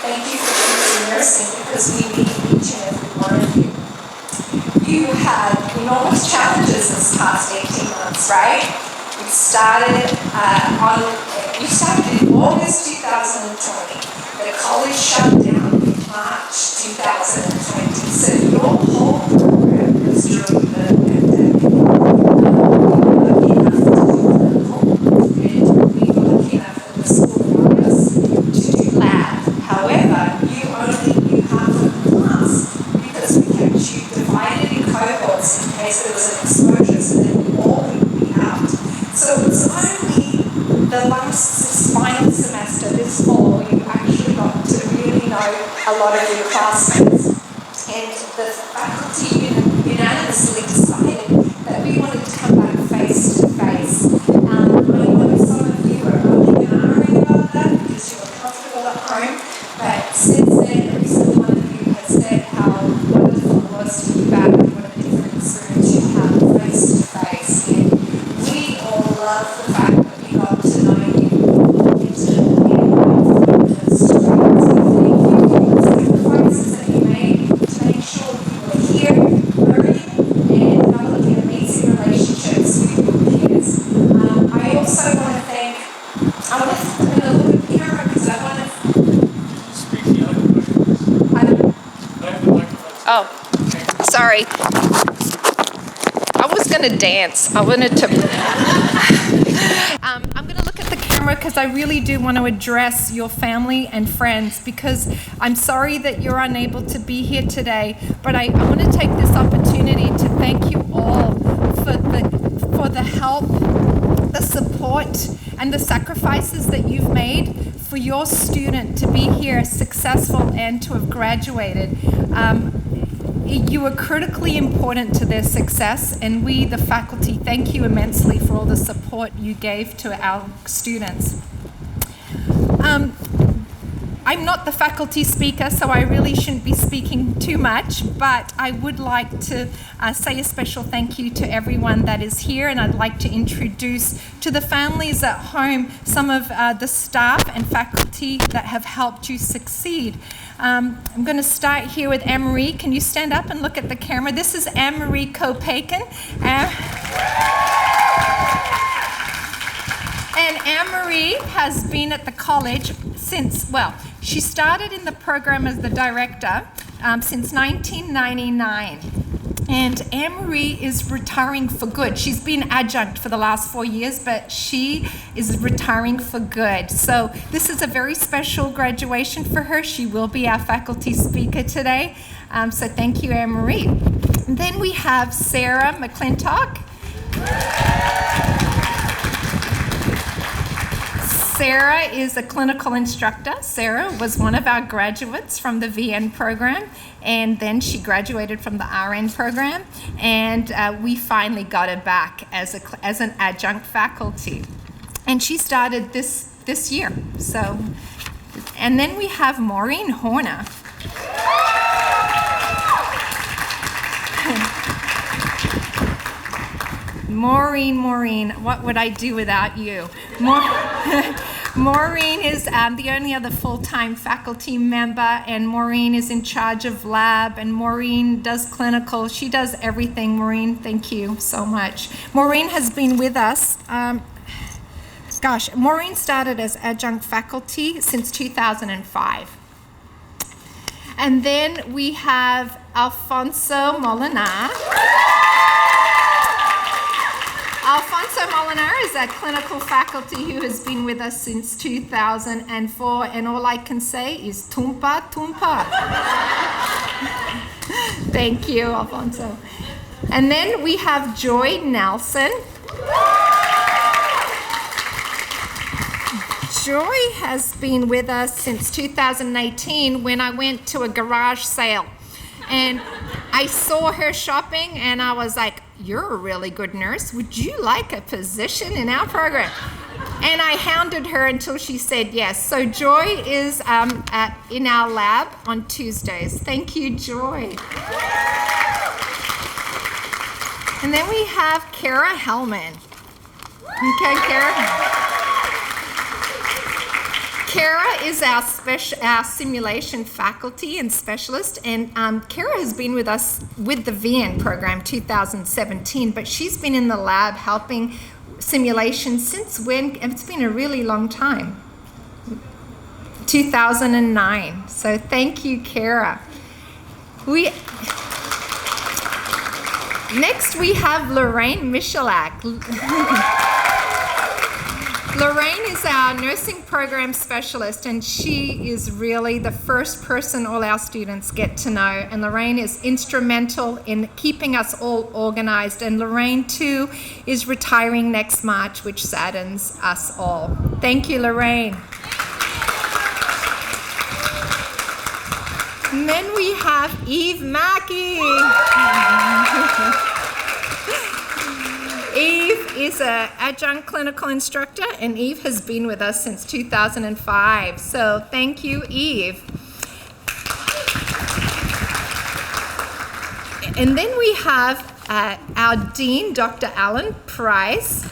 thank you for choosing nursing because we need each and every one of you. You had enormous challenges this past 18 months, right? You started in August 2020. The college shut down in March 2020. So your whole program was during the pandemic. We were lucky enough to do clinical, and we were lucky enough at the school office to do lab. However, you only knew half of the class because we kept you divided in cohorts in case there was an exposure so that you all could be out. So it was only the last final semester this fall you actually got to really know a lot of your classmates. And the faculty unanimously decided that we wanted to come back face to face. I know some of you are only arguing about that because you were comfortable at home, but since then every single one of you has said how wonderful it was to be back and what a different experience you have face to face. And we all love the fact that we got to know you intimately and from the stories. So thank you for the sacrifices that you made to make sure you were here learning and developing amazing relationships with your peers. I also want to thank, I'm going to look at the camera because I want to Speak the other microphone. Oh, sorry. I was going to dance. I wanted to. I'm going to look at the camera because I really do want to address your family and friends because I'm sorry that you're unable to be here today, but I want to take this opportunity to thank you all for the help, the support, and the sacrifices that you've made for your student to be here successful and to have graduated. You were critically important to their success, and we, the faculty, thank you immensely for all the support you gave to our students. I'm not the faculty speaker, so I really shouldn't be speaking too much, but I would like to say a special thank you to everyone that is here, and I'd like to introduce to the families at home some of the staff and faculty that have helped you succeed. I'm going to start here with Anne-Marie. Can you stand up and look at the camera? This is Anne-Marie Kopaken. And Anne-Marie has been at the college since, well, she started in the program as the director since 1999. And Anne-Marie is retiring for good. She's been adjunct for the last 4 years, but she is retiring for good. So this is a very special graduation for her. She will be our faculty speaker today. So thank you, Anne-Marie. And then we have Sarah McClintock. Sarah is a clinical instructor. Sarah was one of our graduates from the VN program, and then she graduated from the RN program, and we finally got her back as an adjunct faculty. And she started this year. So, and then we have Maureen Horner. Maureen, what would I do without you? Maureen is the only other full-time faculty member, and Maureen is in charge of lab, and Maureen does clinical. She does everything. Maureen, thank you so much. Maureen has been with us. Maureen started as adjunct faculty since 2005. And then we have Alfonso Molinar. Alfonso Molinar is a clinical faculty who has been with us since 2004, and all I can say is tumpa, tumpa. Thank you, Alfonso. And then we have Joy Nelson. Joy has been with us since 2018 when I went to a garage sale. And I saw her shopping and I was like, "You're a really good nurse. Would you like a position in our program?" And I hounded her until she said yes. So Joy is in our lab on Tuesdays. Thank you, Joy. And then we have Kara Hellman. Okay, Kara. Kara is our simulation faculty and specialist, and Kara has been with us with the VN program 2017, but she's been in the lab helping simulation since when? It's been a really long time. 2009. So thank you, Kara. Next we have Lorraine Michalak. Lorraine is our nursing program specialist, and she is really the first person all our students get to know. And Lorraine is instrumental in keeping us all organized. And Lorraine, too, is retiring next March, which saddens us all. Thank you, Lorraine. And then we have Eve Mackey. Eve is an adjunct clinical instructor, and Eve has been with us since 2005. So thank you, Eve. And then we have our Dean, Dr. Alan Price.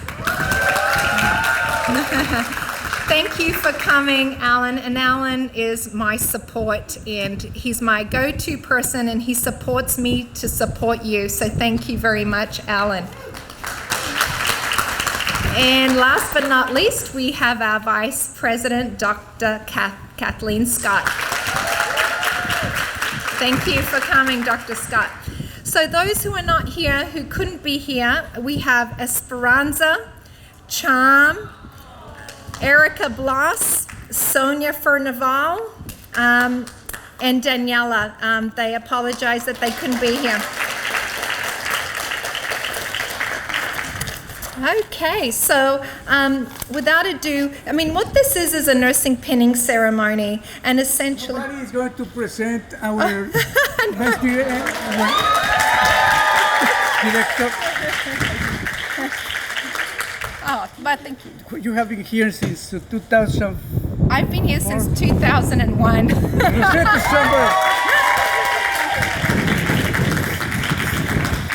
Thank you for coming, Alan. And Alan is my support, and he's my go-to person, and he supports me to support you. So thank you very much, Alan. And last but not least, we have our Vice President, Dr. Kathleen Scott. Thank you for coming, Dr. Scott. So those who are not here, who couldn't be here, we have Esperanza, Charm, Erica Bloss, Sonia Furnaval, and Daniela. They apologize that they couldn't be here. Okay, so without ado, I mean, what this is a nursing pinning ceremony, and essentially... Somebody is going to present our best director. Oh, but thank you. You have been here since 2000. I've been here since 2001.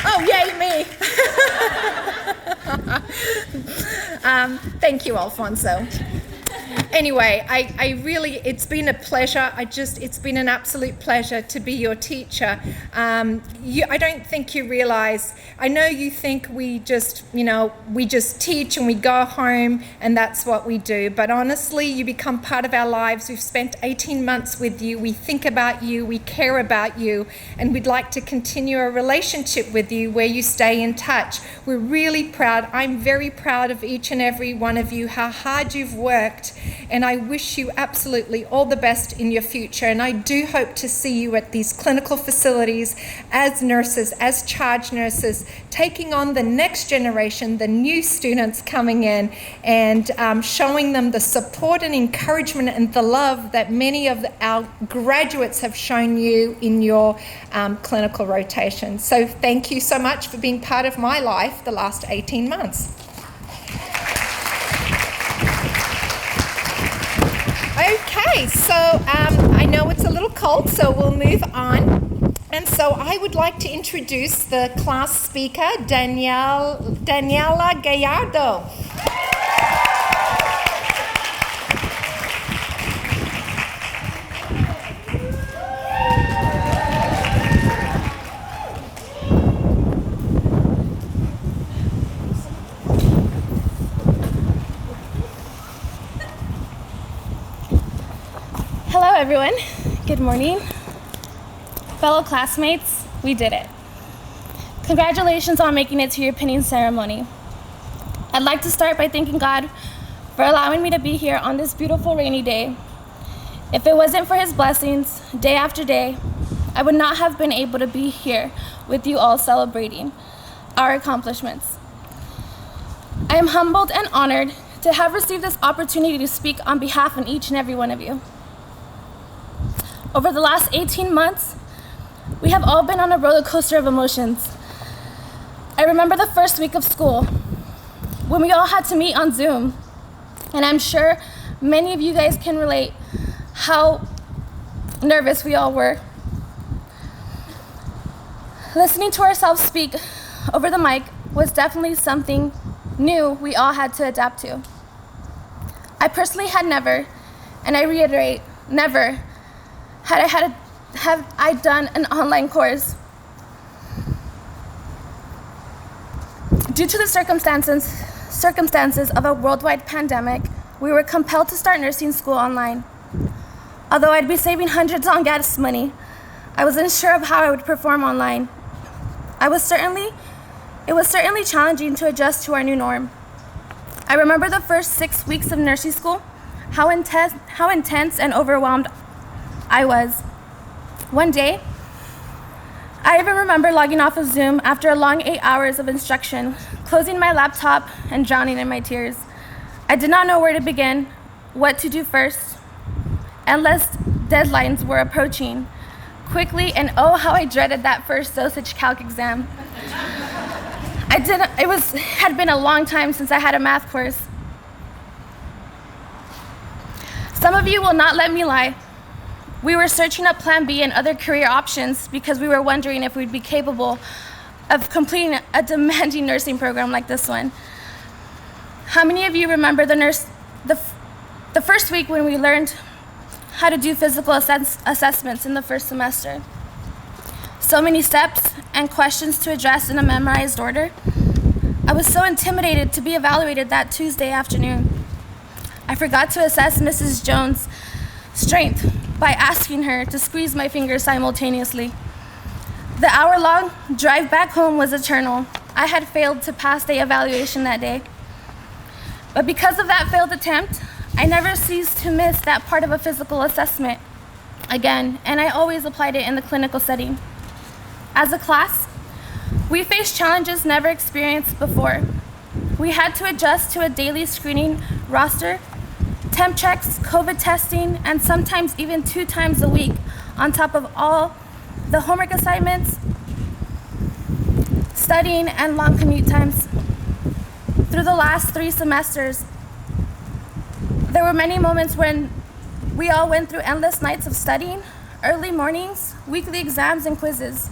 Oh, yay me! Thank you, Alfonso. Anyway, I really, it's been a pleasure. It's been an absolute pleasure to be your teacher. I don't think you realize, I know you think we just teach and we go home and that's what we do. But honestly, you become part of our lives. We've spent 18 months with you. We think about you, we care about you, and we'd like to continue a relationship with you where you stay in touch. We're really proud. I'm very proud of each and every one of you, how hard you've worked. And I wish you absolutely all the best in your future. And I do hope to see you at these clinical facilities as nurses, as charge nurses, taking on the next generation, the new students coming in, and showing them the support and encouragement and the love that many of our graduates have shown you in your clinical rotation. So thank you so much for being part of my life the last 18 months. Okay, so I know it's a little cold, so we'll move on. And so I would like to introduce the class speaker, Daniela Gallardo. Hello everyone, good morning. Fellow classmates, we did it. Congratulations on making it to your pinning ceremony. I'd like to start by thanking God for allowing me to be here on this beautiful rainy day. If it wasn't for his blessings, day after day, I would not have been able to be here with you all celebrating our accomplishments. I am humbled and honored to have received this opportunity to speak on behalf of each and every one of you. Over the last 18 months, we have all been on a roller coaster of emotions. I remember the first week of school when we all had to meet on Zoom, and I'm sure many of you guys can relate how nervous we all were. Listening to ourselves speak over the mic was definitely something new we all had to adapt to. I personally had never And I reiterate, never have I done an online course. Due to the circumstances of a worldwide pandemic, we were compelled to start nursing school online. Although I'd be saving hundreds on gas money, I wasn't sure of how I would perform online. It was certainly challenging to adjust to our new norm. I remember the first 6 weeks of nursing school, how intense and overwhelmed I was. One day, I even remember logging off of Zoom after a long 8 hours of instruction, closing my laptop and drowning in my tears. I did not know where to begin, what to do first. Endless deadlines were approaching quickly, and oh, how I dreaded that first dosage calc exam. It had been a long time since I had a math course. Some of you will not let me lie. We were searching up Plan B and other career options because we were wondering if we'd be capable of completing a demanding nursing program like this one. How many of you remember the first week when we learned how to do physical assessments in the first semester? So many steps and questions to address in a memorized order. I was so intimidated to be evaluated that Tuesday afternoon. I forgot to assess Mrs. Jones' strength by asking her to squeeze my fingers simultaneously. The hour-long drive back home was eternal. I had failed to pass the evaluation that day. But because of that failed attempt, I never ceased to miss that part of a physical assessment again, and I always applied it in the clinical setting. As a class, we faced challenges never experienced before. We had to adjust to a daily screening roster, temp checks, COVID testing, and sometimes even 2 times a week, on top of all the homework assignments, studying, and long commute times. Through the last 3 semesters, there were many moments when we all went through endless nights of studying, early mornings, weekly exams, and quizzes.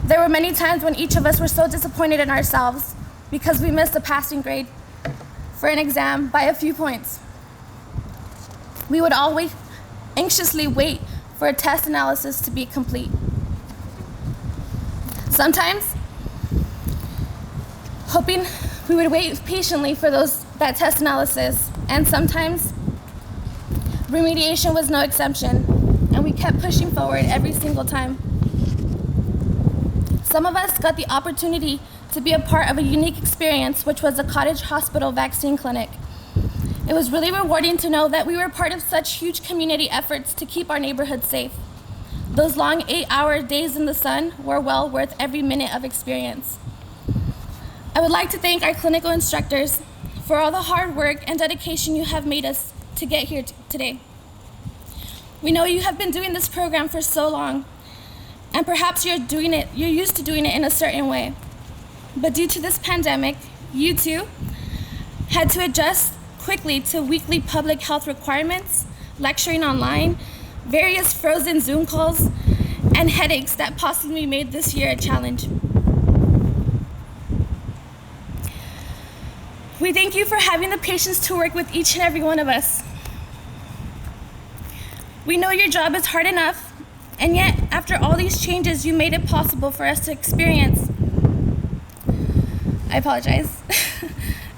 There were many times when each of us were so disappointed in ourselves because we missed a passing grade for an exam by a few points. We would always anxiously wait for a test analysis to be complete. Sometimes, hoping we would wait patiently for that test analysis, and sometimes remediation was no exception, and we kept pushing forward every single time. Some of us got the opportunity to be a part of a unique experience, which was a cottage hospital vaccine clinic. It was really rewarding to know that we were part of such huge community efforts to keep our neighborhood safe. Those long 8-hour days in the sun were well worth every minute of experience. I would like to thank our clinical instructors for all the hard work and dedication you have made us to get here today. We know you have been doing this program for so long, and perhaps you're used to doing it in a certain way. But due to this pandemic, you too had to adjust quickly to weekly public health requirements, lecturing online, various frozen Zoom calls, and headaches that possibly made this year a challenge. We thank you for having the patience to work with each and every one of us. We know your job is hard enough, and yet, after all these changes, you made it possible for us to experience. I apologize.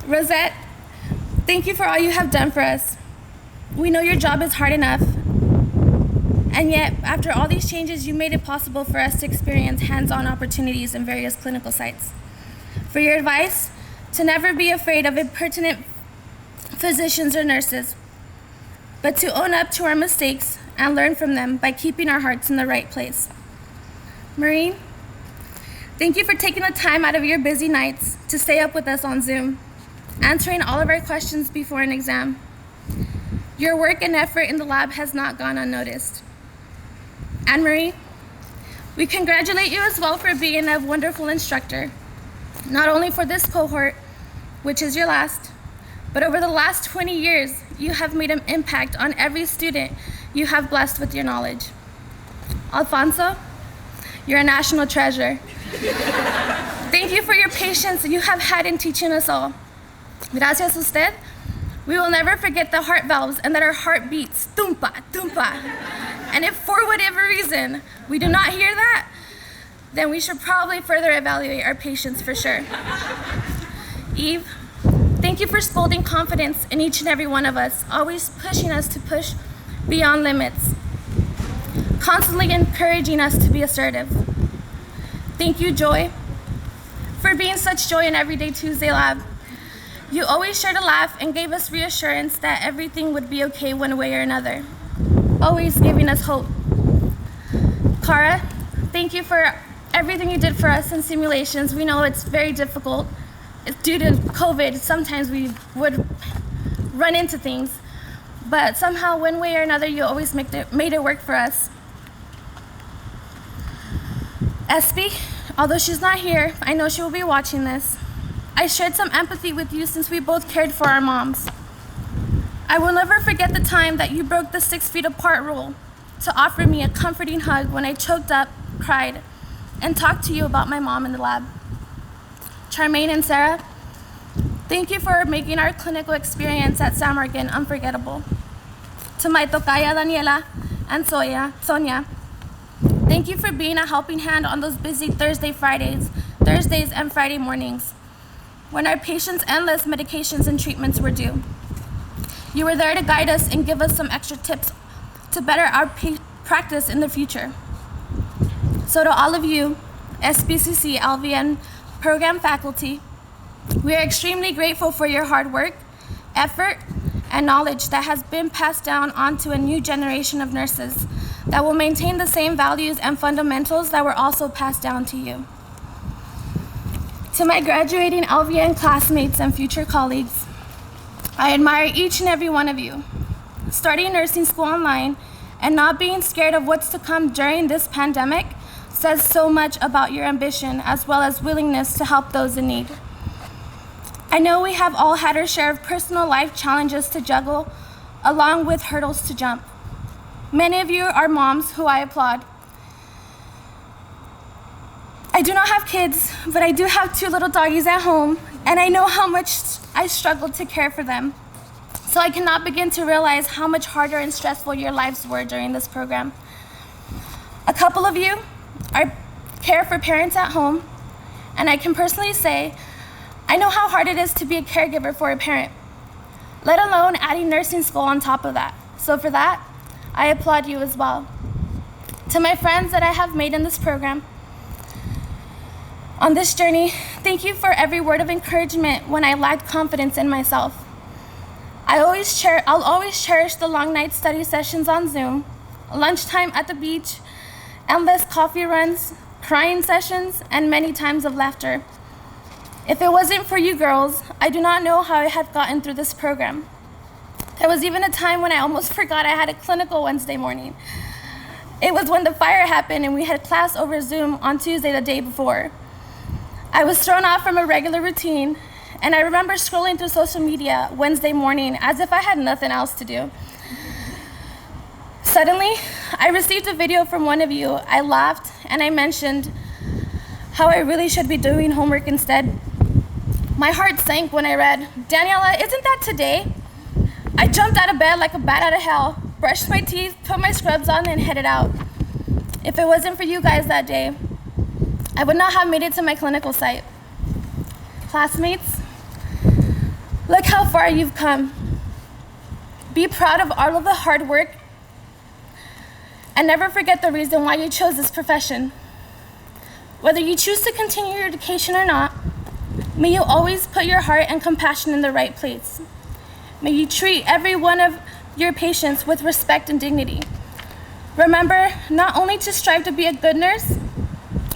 Rosette, thank you for all you have done for us. We know your job is hard enough, and yet, after all these changes, you made it possible for us to experience hands-on opportunities in various clinical sites. For your advice, to never be afraid of impertinent physicians or nurses, but to own up to our mistakes and learn from them by keeping our hearts in the right place. Maureen, thank you for taking the time out of your busy nights to stay up with us on Zoom, answering all of our questions before an exam. Your work and effort in the lab has not gone unnoticed. Anne-Marie, we congratulate you as well for being a wonderful instructor, not only for this cohort, which is your last, but over the last 20 years, you have made an impact on every student you have blessed with your knowledge. Alfonso, you're a national treasure. Thank you for your patience you have had in teaching us all. Gracias a usted We will never forget the heart valves and that our heart beats, tumpa, tumpa. And if for whatever reason we do not hear that, then we should probably further evaluate our patients for sure. Eve, thank you for scolding confidence in each and every one of us, always pushing us to push beyond limits, constantly encouraging us to be assertive. Thank you, Joy, for being such joy in Everyday Tuesday Lab. You always shared a laugh and gave us reassurance that everything would be okay one way or another, always giving us hope. Cara, thank you for everything you did for us in simulations. We know it's very difficult. It's due to COVID. Sometimes we would run into things, but somehow one way or another you always made it work for us. SB, although she's not here, I know she will be watching this. I shared some empathy with you since we both cared for our moms. I will never forget the time that you broke the 6 feet apart rule to offer me a comforting hug when I choked up, cried, and talked to you about my mom in the lab. Charmaine and Sarah, thank you for making our clinical experience at San Martin unforgettable. To my tocaya Daniela and Sonia, thank you for being a helping hand on those busy Thursdays and Friday mornings when our patients' endless medications and treatments were due. You were there to guide us and give us some extra tips to better our practice in the future. So to all of you, SBCC LVN program faculty, we are extremely grateful for your hard work, effort, and knowledge that has been passed down onto a new generation of nurses that will maintain the same values and fundamentals that were also passed down to you. To my graduating LVN classmates and future colleagues, I admire each and every one of you. Starting nursing school online and not being scared of what's to come during this pandemic says so much about your ambition as well as willingness to help those in need. I know we have all had our share of personal life challenges to juggle, along with hurdles to jump. Many of you are moms who I applaud. I do not have kids, but I do have 2 little doggies at home, and I know how much I struggled to care for them. So I cannot begin to realize how much harder and stressful your lives were during this program. A couple of you are care for parents at home, and I can personally say, I know how hard it is to be a caregiver for a parent, let alone adding nursing school on top of that. So for that, I applaud you as well. To my friends that I have made in this program, on this journey, thank you for every word of encouragement when I lacked confidence in myself. I'll always cherish the long night study sessions on Zoom, lunchtime at the beach, endless coffee runs, crying sessions, and many times of laughter. If it wasn't for you girls, I do not know how I had gotten through this program. There was even a time when I almost forgot I had a clinical Wednesday morning. It was when the fire happened and we had class over Zoom on Tuesday the day before. I was thrown off from a regular routine, and I remember scrolling through social media Wednesday morning as if I had nothing else to do. Suddenly, I received a video from one of you. I laughed and I mentioned how I really should be doing homework instead. My heart sank when I read, "Daniela, isn't that today?" I jumped out of bed like a bat out of hell, brushed my teeth, put my scrubs on, and headed out. If it wasn't for you guys that day, I would not have made it to my clinical site. Classmates, look how far you've come. Be proud of all of the hard work and never forget the reason why you chose this profession. Whether you choose to continue your education or not, may you always put your heart and compassion in the right place. May you treat every one of your patients with respect and dignity. Remember not only to strive to be a good nurse,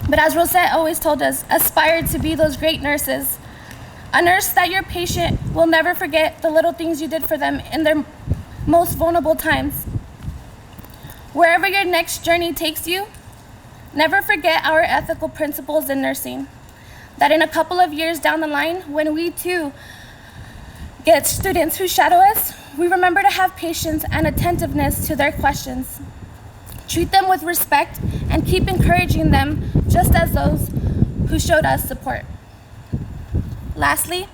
but as Rosette always told us, aspire to be those great nurses. A nurse that your patient will never forget the little things you did for them in their most vulnerable times. Wherever your next journey takes you, never forget our ethical principles in nursing. That in a couple of years down the line, when we too get students who shadow us, we remember to have patience and attentiveness to their questions. Treat them with respect and keep encouraging them just as those who showed us support. Lastly,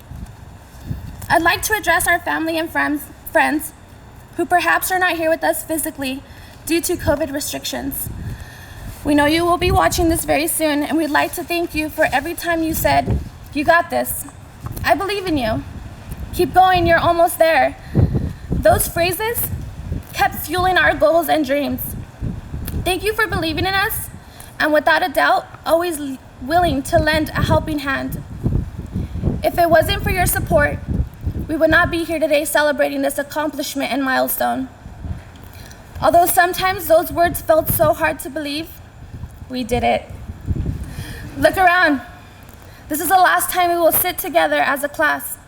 I'd like to address our family and friends who perhaps are not here with us physically due to COVID restrictions. We know you will be watching this very soon, and we'd like to thank you for every time you said, "You got this. I believe in you. Keep going, you're almost there." Those phrases kept fueling our goals and dreams. Thank you for believing in us, and without a doubt, always willing to lend a helping hand. If it wasn't for your support, we would not be here today celebrating this accomplishment and milestone. Although sometimes those words felt so hard to believe, we did it. Look around. This is the last time we will sit together as a class.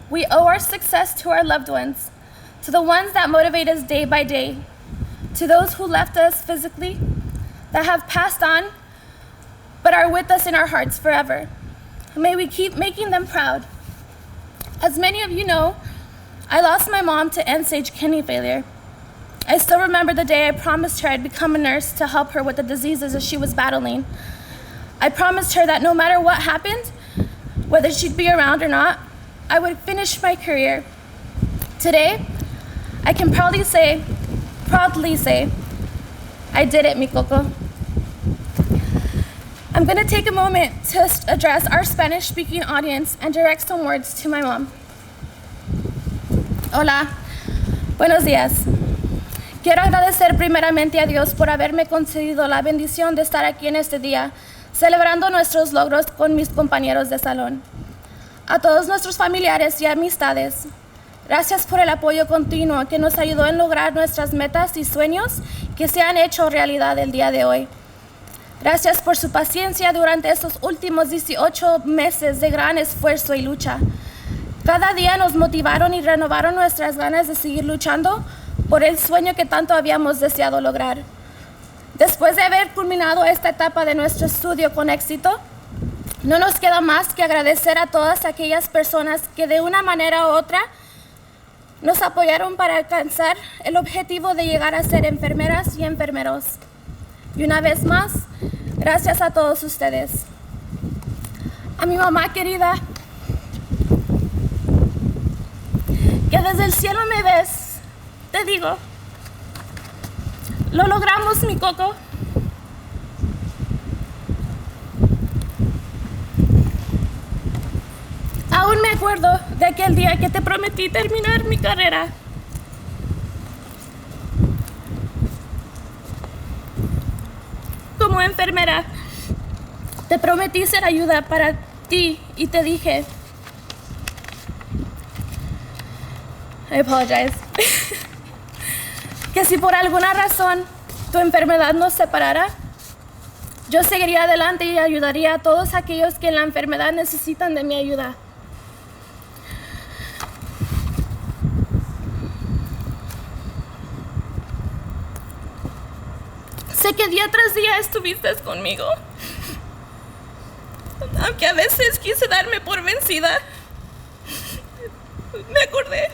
We owe our success to our loved ones, to the ones that motivate us day by day, to those who left us physically, that have passed on, but are with us in our hearts forever. May we keep making them proud. As many of you know, I lost my mom to end-stage kidney failure. I still remember the day I promised her I'd become a nurse to help her with the diseases that she was battling. I promised her that no matter what happened, whether she'd be around or not, I would finish my career. Today, I can proudly say, I did it, mi Coco. I'm gonna take a moment to address our Spanish-speaking audience and direct some words to my mom. Hola, buenos días. Quiero agradecer primeramente a Dios por haberme concedido la bendición de estar aquí en este día, celebrando nuestros logros con mis compañeros de salón. A todos nuestros familiares y amistades, gracias por el apoyo continuo que nos ayudó en lograr nuestras metas y sueños que se han hecho realidad el día de hoy. Gracias por su paciencia durante estos últimos 18 meses de gran esfuerzo y lucha. Cada día nos motivaron y renovaron nuestras ganas de seguir luchando por el sueño que tanto habíamos deseado lograr. Después de haber culminado esta etapa de nuestro estudio con éxito, no nos queda más que agradecer a todas aquellas personas que de una manera u otra nos apoyaron para alcanzar el objetivo de llegar a ser enfermeras y enfermeros. Y una vez más, gracias a todos ustedes. A mi mamá querida, que desde el cielo me ves, te digo, lo logramos, mi Coco. Aún me acuerdo de aquel día que te prometí terminar mi carrera. Como enfermera, te prometí ser ayuda para ti y te dije, I apologize, que si por alguna razón tu enfermedad nos separara, yo seguiría adelante y ayudaría a todos aquellos que en la enfermedad necesitan de mi ayuda. Sé que día tras día estuviste conmigo, aunque a veces quise darme por vencida. Me acordé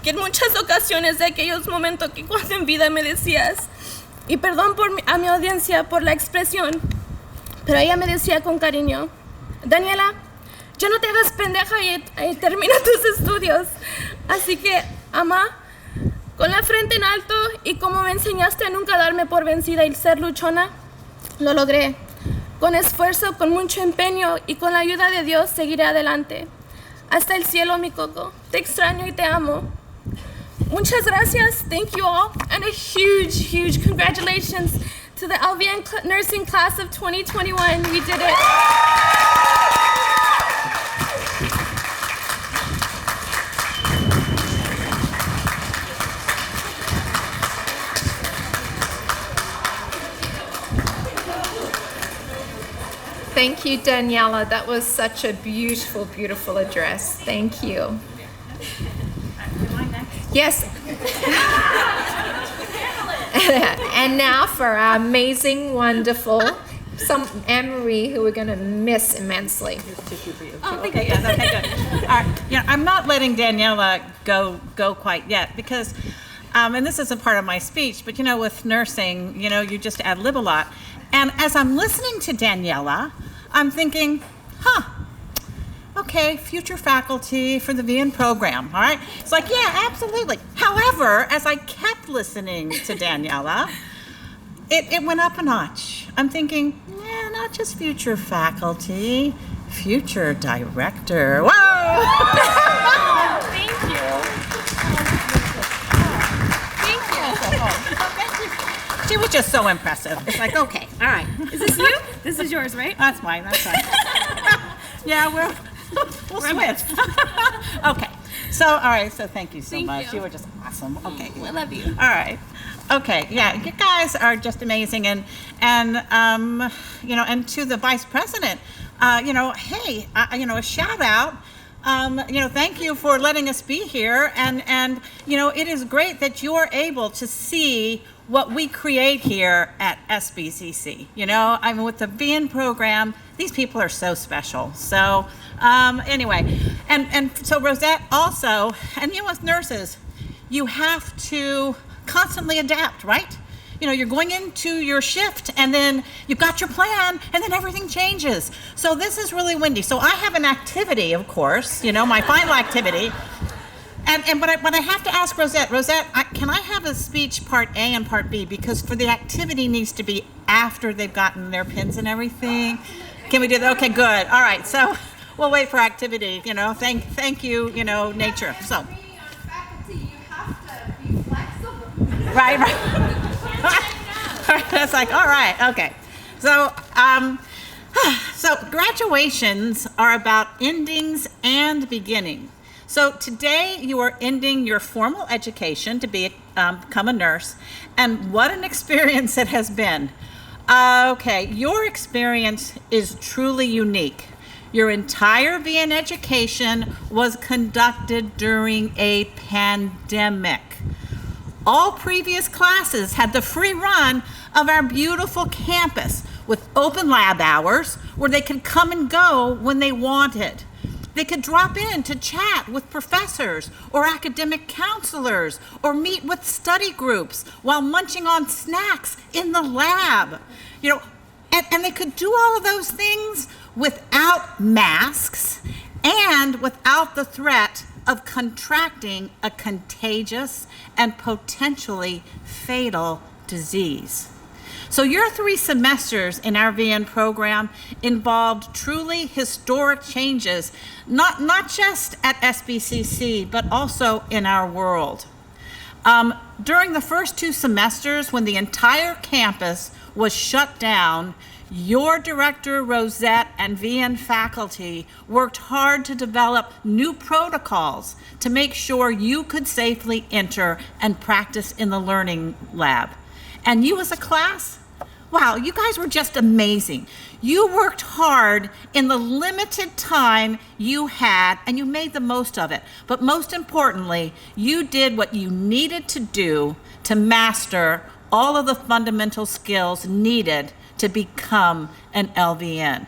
que en muchas ocasiones de aquellos momentos que cuando en vida me decías, y perdón a mi audiencia por la expresión, pero ella me decía con cariño, Daniela, ya no te hagas pendeja y termina tus estudios. Así que, ama, con la frente en alto y como me enseñaste a nunca darme por vencida y ser luchona, lo logré. Con esfuerzo, con mucho empeño y con la ayuda de Dios seguiré adelante. Hasta el cielo, mi Coco. Te extraño y te amo. Muchas gracias. Thank you all. And a huge congratulations to the LVN nursing class of 2021. We did it. Thank you, Daniela. That was such a beautiful, beautiful address. Thank you. Am I next? Yes. And now for our amazing, wonderful, Anne-Marie, who we're going to miss immensely. Okay, yes, okay, good. All right, I'm not letting Daniela go quite yet because, and this isn't part of my speech, but with nursing, you just ad lib a lot. And as I'm listening to Daniela, I'm thinking, okay, future faculty for the VN program, all right? It's like, yeah, absolutely. However, as I kept listening to Daniela, it went up a notch. I'm thinking, yeah, not just future faculty, future director. Whoa! Thank you. She was just so impressive. It's like, okay, all right. Is this you? This is yours, right? That's mine, that's fine. Yeah, we'll switch. Okay, so, all right, so thank you so Thank much. you. You were just awesome. Okay. I love you. All right. Okay. Yeah, you guys are just amazing, and you know, and to the vice president, you know, hey, you know, a shout out. You know, thank you for letting us be here, and you know, it is great that you are able to see what we create here at SBCC. You know, I mean, with the VN program, these people are so special. So anyway, and so Rosette also, and you as nurses, you have to constantly adapt, right? You know, you're going into your shift and then you've got your plan and then everything changes. So this is really windy. So I have an activity, of course, you know, my final activity. But I have to ask Rosette, can I have a speech part A and part B? Because for the activity needs to be after they've gotten their pins and everything. Can we do that? Okay, good. All right, so we'll wait for activity, you know, thank you, you know, nature. So. Right. It's like, all right, okay. So, so graduations are about endings and beginning. So today you are ending your formal education to become a nurse, and what an experience it has been. Okay, your experience is truly unique. Your entire VN education was conducted during a pandemic. All previous classes had the free run of our beautiful campus with open lab hours where they could come and go when they wanted. They could drop in to chat with professors or academic counselors or meet with study groups while munching on snacks in the lab. You know, and they could do all of those things without masks and without the threat of contracting a contagious and potentially fatal disease. So your 3 semesters in our VN program involved truly historic changes, not just at SBCC, but also in our world. During the first 2 semesters, when the entire campus was shut down, your director, Rosette, and VN faculty worked hard to develop new protocols to make sure you could safely enter and practice in the learning lab. And you as a class, wow, you guys were just amazing. You worked hard in the limited time you had, and you made the most of it. But most importantly, you did what you needed to do to master all of the fundamental skills needed to become an LVN.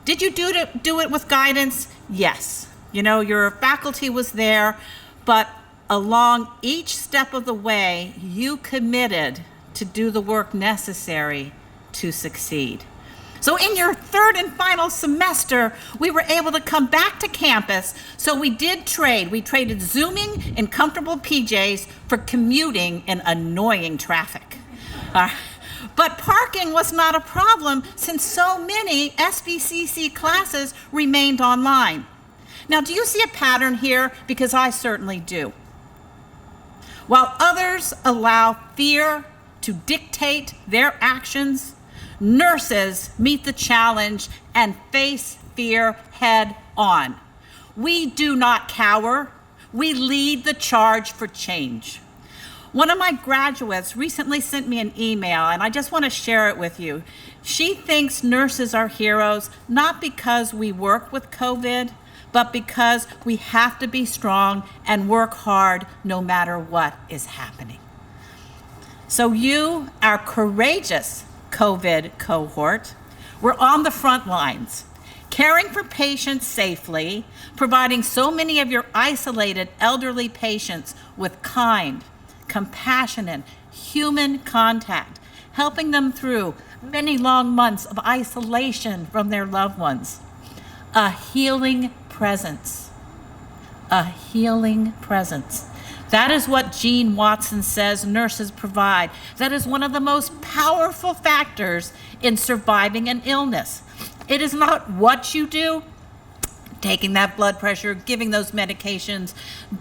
Did you do it with guidance? Yes. You know, your faculty was there, but along each step of the way, you committed to do the work necessary to succeed. So in your 3rd and final semester, we were able to come back to campus, so we did trade. We traded Zooming in comfortable PJs for commuting in annoying traffic. But parking was not a problem since so many SBCC classes remained online. Now, do you see a pattern here? Because I certainly do. While others allow fear to dictate their actions, nurses meet the challenge and face fear head on. We do not cower. We lead the charge for change. One of my graduates recently sent me an email, and I just want to share it with you. She thinks nurses are heroes, not because we work with COVID, but because we have to be strong and work hard no matter what is happening. So you, our courageous COVID cohort, were on the front lines, caring for patients safely, providing so many of your isolated elderly patients with kind, compassionate, human contact, helping them through many long months of isolation from their loved ones. A healing presence, a healing presence. That is what Jean Watson says nurses provide. That is one of the most powerful factors in surviving an illness. It is not what you do, taking that blood pressure, giving those medications,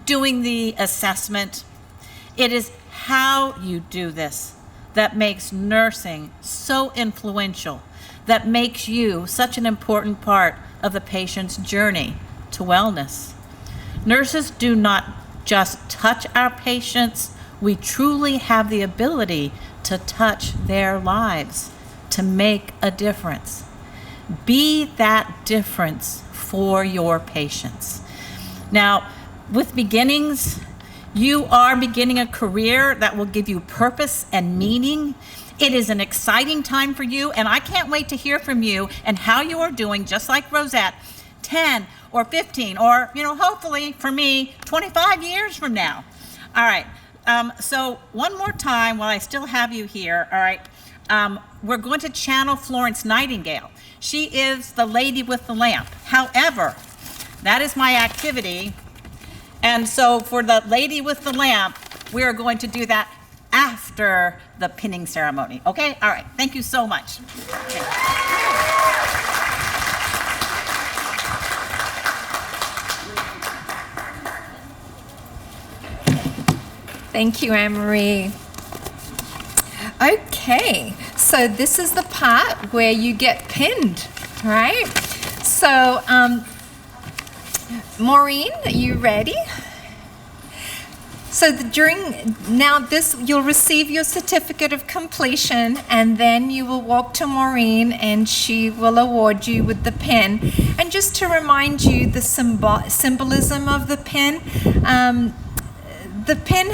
doing the assessment. It is how you do this that makes nursing so influential, that makes you such an important part of the patient's journey to wellness. Nurses do not just touch our patients, we truly have the ability to touch their lives, to make a difference. Be that difference for your patients. Now, with beginnings, you are beginning a career that will give you purpose and meaning. It is an exciting time for you, and I can't wait to hear from you and how you are doing, just like Rosette, 10 or 15 or, hopefully for me, 25 years from now. All right, so one more time while I still have you here, all right, we're going to channel Florence Nightingale. She is the lady with the lamp. However, that is my activity. And so for the lady with the lamp, we are going to do that after the pinning ceremony. Okay? All right. Thank you so much. Okay. Thank you, Anne-Marie. Okay, so this is the part where you get pinned, right? So, Maureen, are you ready? So you'll receive your certificate of completion, and then you will walk to Maureen and she will award you with the pin. And just to remind you the symbolism of the pin, the pin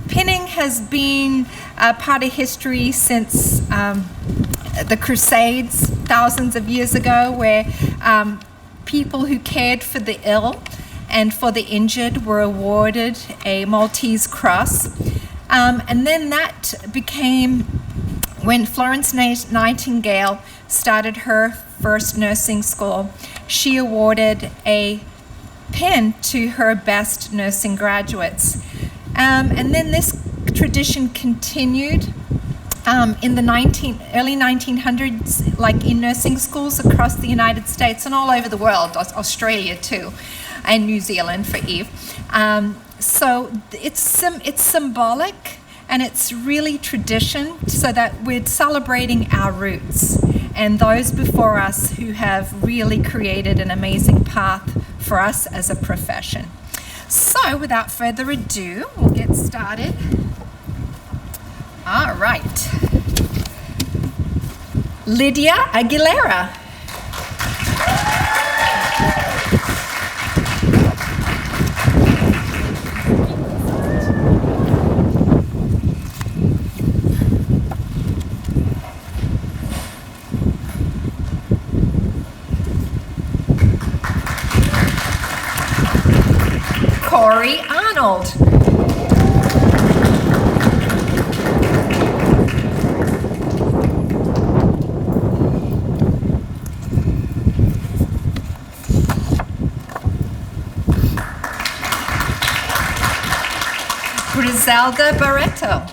pinning has been a part of history since the Crusades, thousands of years ago, where people who cared for the ill and for the injured were awarded a Maltese cross. And then that became when Florence Nightingale started her first nursing school. She awarded a pin to her best nursing graduates. And then this tradition continued in the early 1900s, like in nursing schools across the United States and all over the world, Australia too, and New Zealand for Eve. So it's symbolic and it's really tradition, so that we're celebrating our roots and those before us who have really created an amazing path for us as a profession. So without further ado, we'll get started. All right. Lydia Aguilera. Corey Arnold. Griselda Barreto.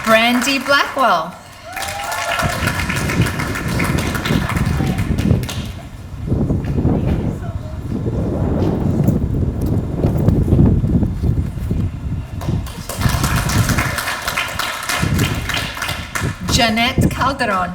Brandy Blackwell. Jeanette Calderon.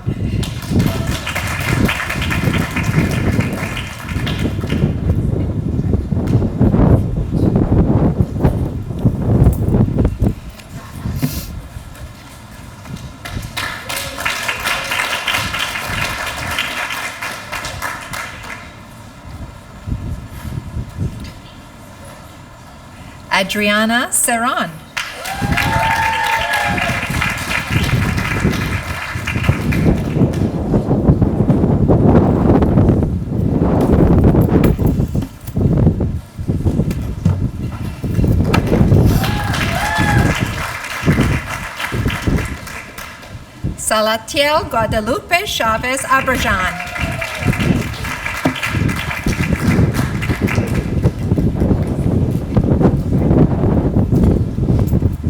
Adriana Serran. Salatiel Guadalupe Chavez Abrajan.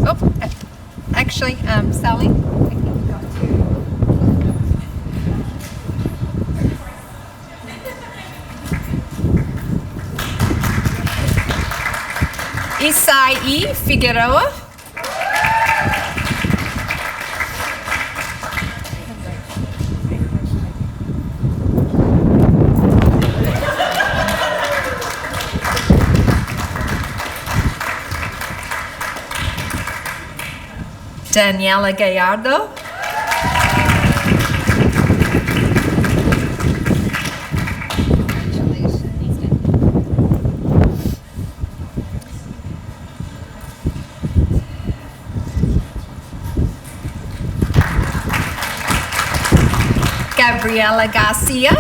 Oh, actually, Sally. Isai Figueroa. Daniela Gallardo. Gabriela Garcia.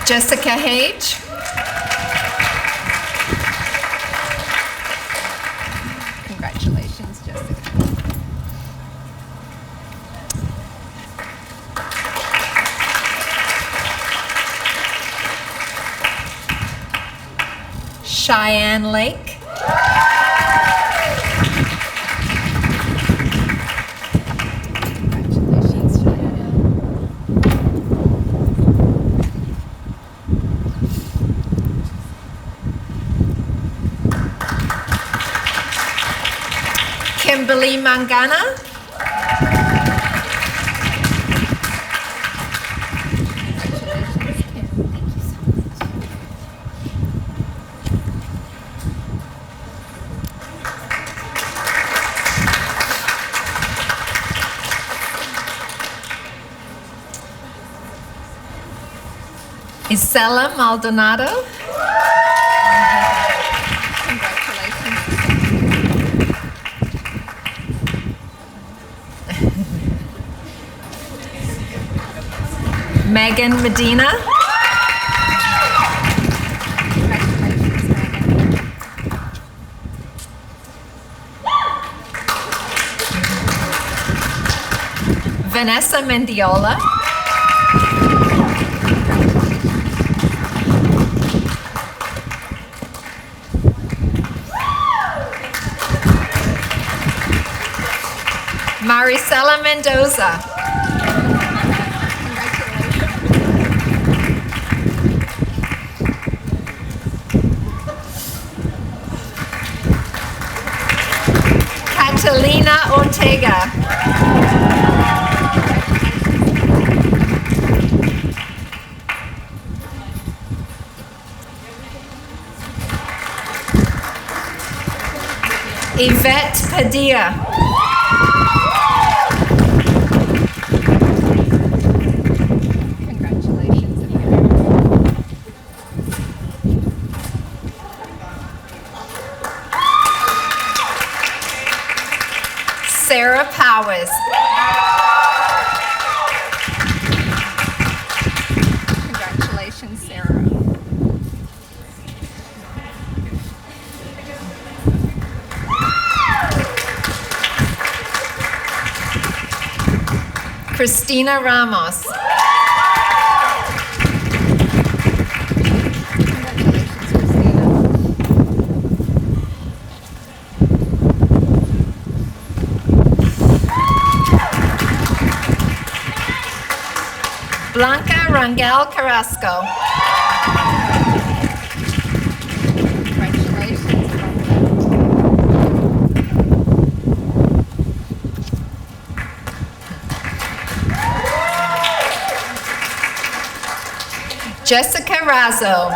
Jessica Hage. Congratulations, Jessica. Cheyenne Lake. Congratulations, Cheyenne. Kimberly Mangana. Isela Maldonado. Congratulations. Megan Medina. Congratulations, Megan. Vanessa Mendiola. Maricela Mendoza. Catalina Ortega. Yvette Padilla. Sarah Powers. Congratulations, Sarah. Christina Ramos. Blanca Rangel Carrasco. Congratulations, Jessica Razzo.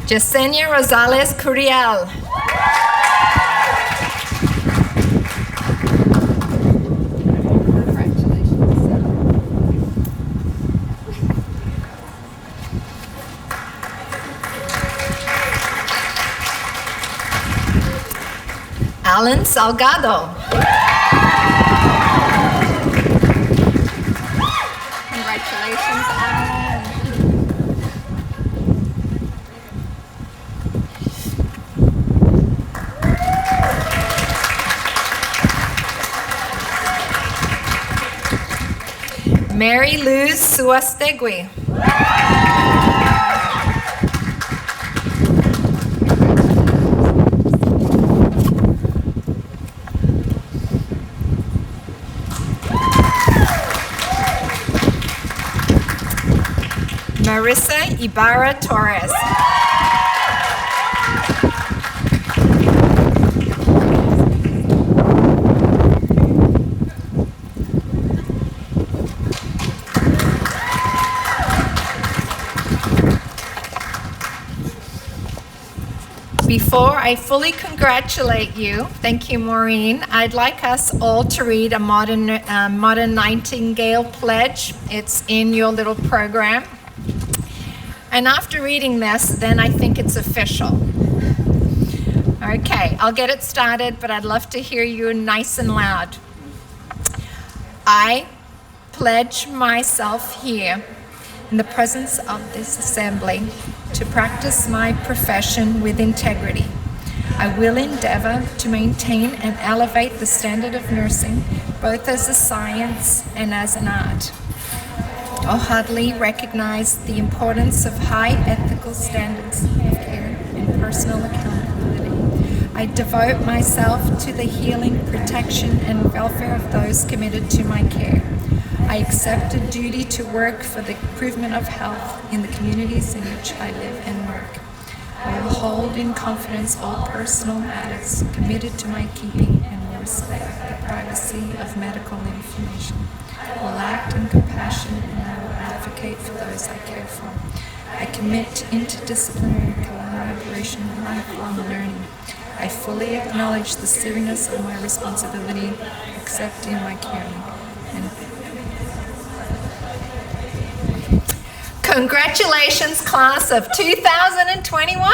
Yesenia Rosales Curiel. Alan Salgado. Congratulations, Alan. Mary Luz Suastegui. Marissa Ibarra Torres. Before I fully congratulate you, thank you, Maureen, I'd like us all to read a modern Nightingale pledge. It's in your little program. And after reading this, then I think it's official. Okay, I'll get it started, but I'd love to hear you nice and loud. I pledge myself here in the presence of this assembly to practice my profession with integrity. I will endeavor to maintain and elevate the standard of nursing, both as a science and as an art. I heartily recognize the importance of high ethical standards of care and personal accountability. I devote myself to the healing, protection, and welfare of those committed to my care. I accept a duty to work for the improvement of health in the communities in which I live and work. I will hold in confidence all personal matters committed to my keeping and will respect the privacy of medical information. I will act in compassion and I will advocate for those I care for. I commit to interdisciplinary collaboration and lifelong learning. I fully acknowledge the seriousness of my responsibility, accepting my caring. Congratulations, class of 2021.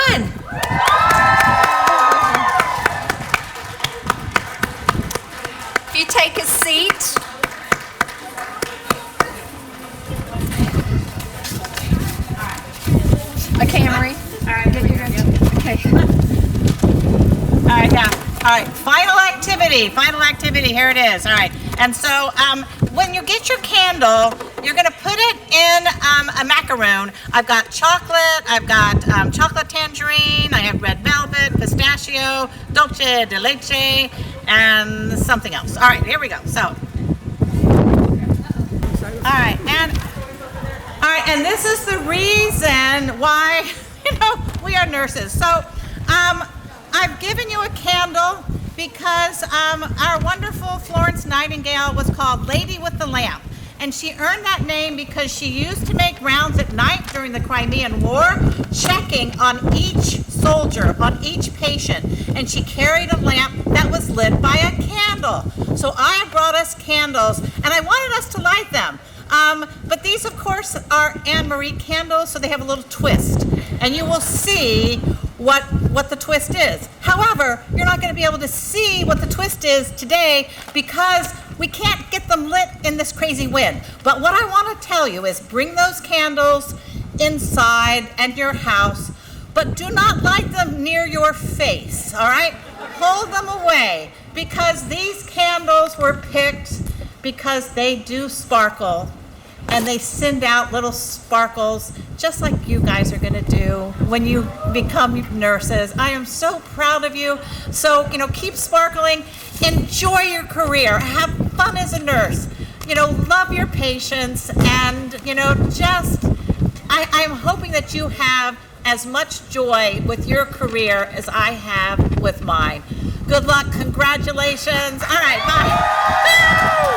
If you take a seat. Okay, Emery. All right, Get your okay. All right, yeah. All right, final activity, here it is. All right, and so when you get your candle, you're gonna put it in a macaroon. I've got chocolate, I've got chocolate tangerine, I have red velvet, pistachio, dulce de leche, and something else. All right, here we go. So, all right, and this is the reason why, we are nurses. So, I've given you a candle because our wonderful Florence Nightingale was called Lady with the Lamp. And she earned that name because she used to make rounds at night during the Crimean War, checking on each soldier, on each patient. And she carried a lamp that was lit by a candle. So I brought us candles, and I wanted us to light them. But these, of course, are Anne-Marie candles, so they have a little twist. And you will see what the twist is. However, you're not going to be able to see what the twist is today because we can't get them lit in this crazy wind. But what I want to tell you is bring those candles inside and your house, but do not light them near your face, all right? Hold them away because these candles were picked because they do sparkle and they send out little sparkles just like you guys are gonna do when you become nurses. I am so proud of you. So, keep sparkling, enjoy your career, have fun as a nurse, love your patients, and, I'm hoping that you have as much joy with your career as I have with mine. Good luck, congratulations. All right, bye.